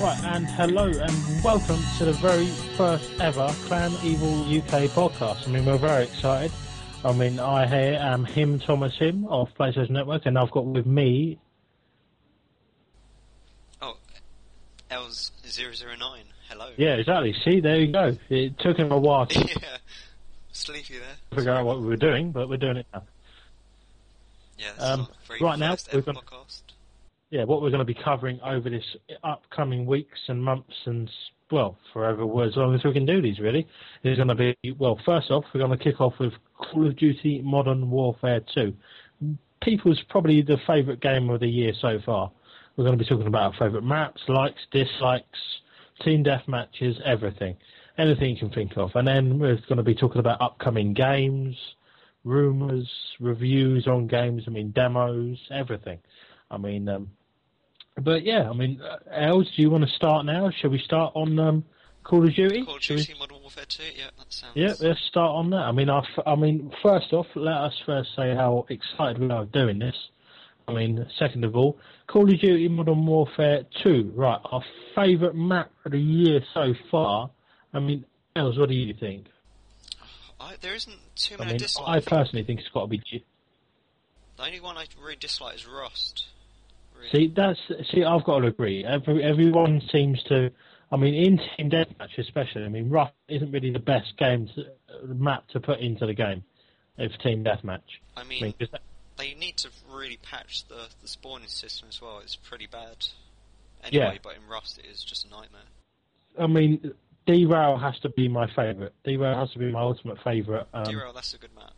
Right, and hello and welcome to the very first ever Clan EviL UK podcast. I mean, we're very excited. I mean, I here am him, Thomas Him of PlayStation Network, and I've got with me... Oh, Els 009, hello. Yeah, exactly. See, there you go. It took him a while to yeah, sleepy there. figure out what we were doing, but we're doing it now. Yeah, this is very right now, first ever podcast. Yeah, what we're going to be covering over this upcoming weeks and months and, well, forever, as long as we can do these, really, is going to be, well, first off, we're going to kick off with Call of Duty Modern Warfare 2. People's probably the favourite game of the year so far. We're going to be talking about our favourite maps, likes, dislikes, team deathmatches, everything. Anything you can think of. And then we're going to be talking about upcoming games, rumours, reviews on games, demos, everything. But yeah, Els, do you want to start now? Shall we start on Call of Duty? Call of Duty Modern Warfare 2, yeah, that sounds... Yeah, let's start on that. First off, let us first say how excited we are doing this. Second of all, Call of Duty Modern Warfare 2, right, our favourite map of the year so far. Els, what do you think? There isn't too many dislikes. I personally think it's got to be... The only one I really dislike is Rust. Really. I've got to agree. Everyone seems to... in Team Deathmatch especially, Rust isn't really the best map to put into the game of Team Deathmatch. They need to really patch the spawning system as well. It's pretty bad. Anyway, yeah. But in Rust it is just a nightmare. Derail has to be my favourite. Derail has to be my ultimate favourite. Derail, that's a good map.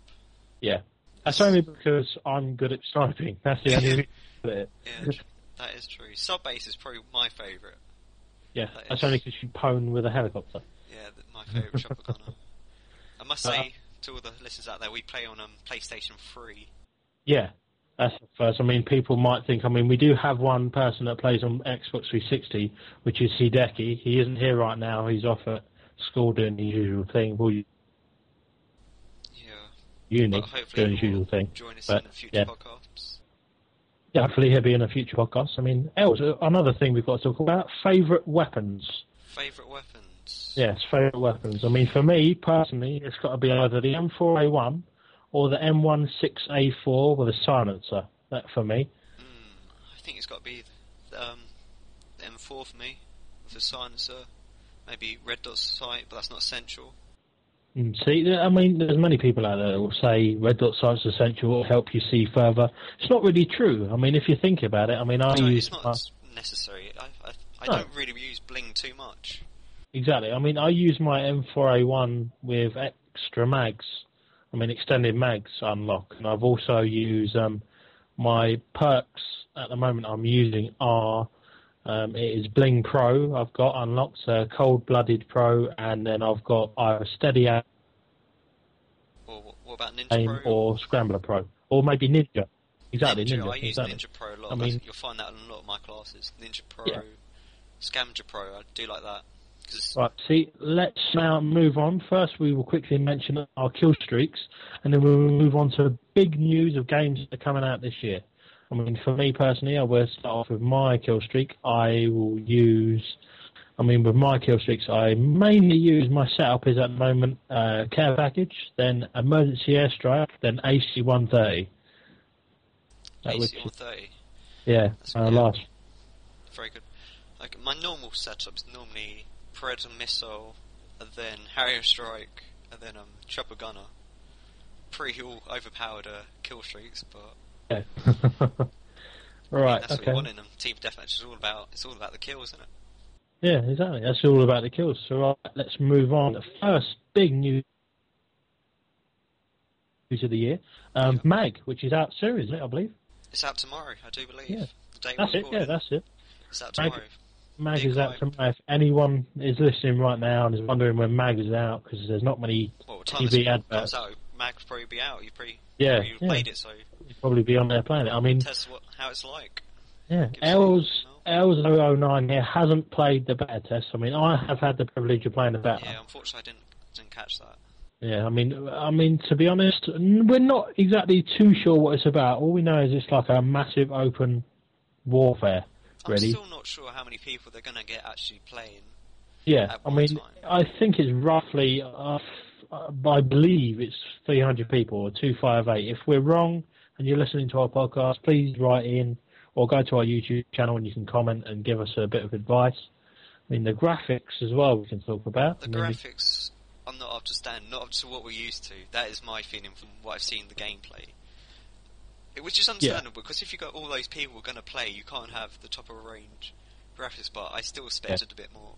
Yeah. That's only because I'm good at sniping. That's the only reason for it. Yeah, that is true. Subbase is probably my favourite. Yeah, that's only because you pwn with a helicopter. Yeah, my favourite chopper gunner. I must say to all the listeners out there, we play on PlayStation 3. Yeah, that's the first. People might think, we do have one person that plays on Xbox 360, which is Hideki. He isn't here right now. He's off at school doing his usual thing. Uni, doing his usual thing. Join us in the future podcasts. Yeah, hopefully he'll be in a future podcast. Els, another thing we've got to talk about, favourite weapons. Favourite weapons? Yes, favourite weapons. For me, personally, it's got to be either the M4A1 or the M16A4 with a silencer. That for me. I think it's got to be the M4 for me, with a silencer. Maybe red dot sight, but that's not essential. See, there's many people out there that will say red dot sight's essential, will help you see further. It's not really true. If you think about it, it's not necessary. I don't really use bling too much. Exactly. I use my M4A1 with extra mags. Extended mags unlock, and I've also used my perks at the moment. I'm using are it is Bling Pro. I've got unlocked Cold Blooded Pro, and then I've got either Steady Aim. Or what about Ninja Pro? Or Scrambler Pro, or maybe Ninja. Exactly, Ninja. I use Ninja Pro a lot. You'll find that in a lot of my classes. Ninja Pro, Scavenger Pro. I do like that. Right, let's now move on. First, we will quickly mention our kill streaks, and then we will move on to big news of games that are coming out this year. For me personally, I will start off with my kill streak. I will use, with my kill streaks, I mainly use my setup is at the moment care package, then emergency airstrike, then AC-130. AC-130? Yeah, last. Very good. Like my normal setup's normally Predator missile, and then Harrier strike, and then chopper gunner. Pretty all overpowered kill streaks, but yeah. Right. That's what you want in them. Team deathmatch is all about. It's all about the kills, isn't it? Yeah, exactly. That's all about the kills. So right, let's move on. The first big news of the year, Mag, which is out soon, isn't it? I believe it's out tomorrow. I do believe. Yeah. The day that's it. Yeah, that's it. It's out tomorrow. Mag is out tomorrow. If anyone is listening right now and is wondering when Mag is out, because there's not many TV adverts. Mag's probably be out. You've played it, so you'd probably be on there playing it. Test how it's like. Yeah, Els 009 here hasn't played the beta test. I have had the privilege of playing the beta. Yeah, unfortunately, I didn't catch that. Yeah, to be honest, we're not exactly too sure what it's about. All we know is it's like a massive open warfare. I'm still not sure how many people they're going to get actually playing. Yeah, at one time. I think it's roughly, I believe it's 300 people or 258. If we're wrong and you're listening to our podcast, please write in or go to our YouTube channel and you can comment and give us a bit of advice. I mean, the graphics as well we can talk about. The graphics are not up to standard, not up to what we're used to. That is my feeling from what I've seen in the gameplay. Which is understandable, because if you've got all those people going to play, you can't have the top of the range graphics, but I still expected a bit more.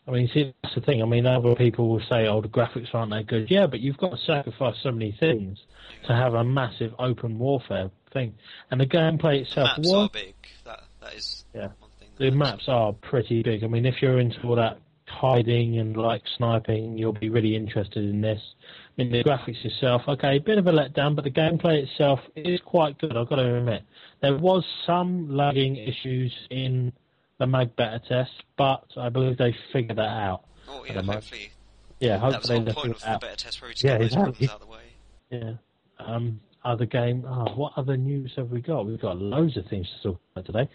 I mean, see, that's the thing. I mean, other people will say, oh, the graphics aren't that good. Yeah, but you've got to sacrifice so many things to have a massive open warfare thing. And the gameplay itself... The maps are big. That is one thing. The maps are pretty big. I mean, if you're into all that hiding and, like, sniping, you'll be really interested in this. I mean, the graphics itself, okay, a bit of a letdown, but the gameplay itself is quite good, I've got to admit. There was some lagging issues in the mag beta test, but I believe they figured that out. Oh, yeah, hopefully. Yeah, hopefully that was the whole point of the beta test, probably to get those problems out of the way. Yeah. Other game, what other news have we got? We've got loads of things to talk about today.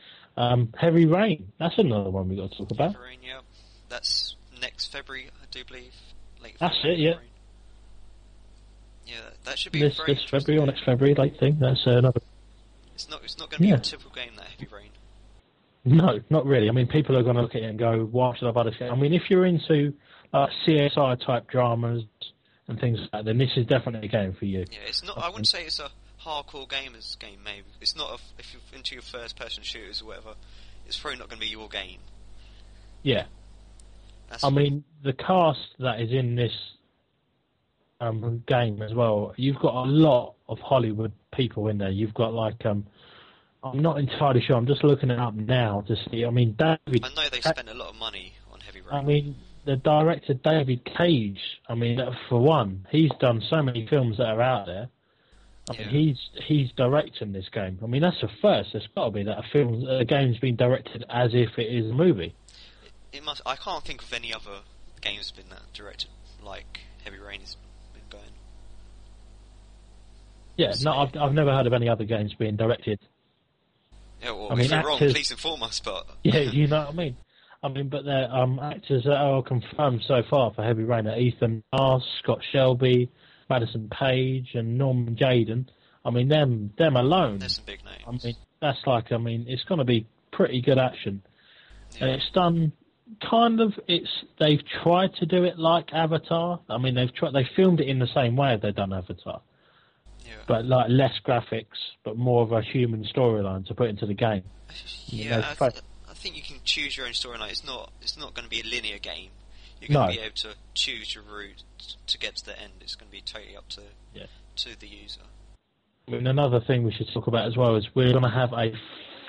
Heavy Rain, that's another one we've got to talk about. Heavy Rain, yeah. That's next February, I do believe. Late that's February, it, yeah. Rain. Yeah, that should be this February or next February, late thing. That's another. It's not going to be a typical game, that Heavy Rain. No, not really. I mean, people are going to look at it and go, why should I buy this game? I mean, if you're into CSI type dramas and things like that, then this is definitely a game for you. Yeah, it's not. I wouldn't say it's a hardcore gamers game. Maybe it's not. If you're into your first-person shooters or whatever, it's probably not going to be your game. Yeah. I mean, the cast that is in this game as well, you've got a lot of Hollywood people in there. You've got, like, I'm not entirely sure. I'm just looking it up now to see. I mean, David... I know they spent a lot of money on Heavy Rain. I mean, the director, David Cage, I mean, for one, he's done so many films that are out there. I mean, he's directing this game. I mean, that's the first. There's got to be that a game's been directed as if it is a movie. It must. I can't think of any other games been that directed like Heavy Rain has been going. Yeah, no, I've never heard of any other games being directed. Yeah, well, if we're wrong, please inform us. But yeah, you know what I mean. I mean, but they're actors that are confirmed so far for Heavy Rain are Ethan Mars, Scott Shelby, Madison Page, and Norman Jayden. I mean, them alone. There's some big names. I mean, that's like. I mean, it's going to be pretty good action, and it's done. Kind of, they've tried to do it like Avatar. I mean, they filmed it in the same way they've done Avatar, but like less graphics, but more of a human storyline to put into the game. Yeah, I think you can choose your own storyline. It's not going to be a linear game. You're going to be able to choose your route to get to the end. It's going to be totally up to the user. I mean, another thing we should talk about as well is we're going to have a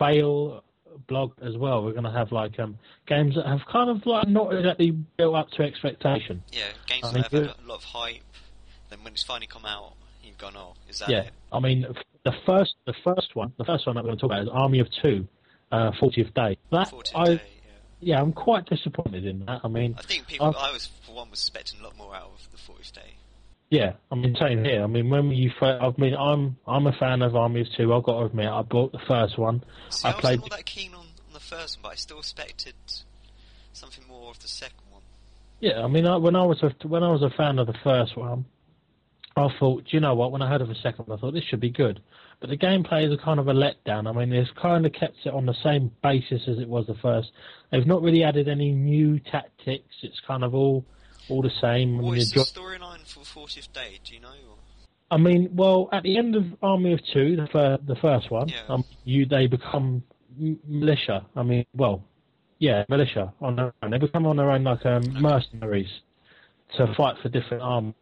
fail blog as well. We're going to have like games that have kind of like not exactly built up to expectation. Yeah, games that have had a lot of hype. Then when it's finally come out, you've gone, oh, is that it? I mean, the first one that we're going to talk about is Army of Two, 40th Day. That 40th Day, yeah, I'm quite disappointed in that. I mean, I think people. I was for one was expecting a lot more out of the 40th Day. Yeah, I mean, same here. I mean, I'm a fan of Army of Two. I've got to admit, I bought the first one. See, I was not that keen on the first one, but I still expected something more of the second one. Yeah, I mean, when I was a fan of the first one, I thought, do you know what? When I heard of the second one, I thought this should be good. But the gameplay is a kind of a letdown. I mean, it's kind of kept it on the same basis as it was the first. They've not really added any new tactics. It's kind of all the same. What is the storyline for 40th Day? Do you know? Or? I mean, well, at the end of Army of Two, the first one, they become militia. I mean, militia on their own. They become on their own like mercenaries to fight for different armies.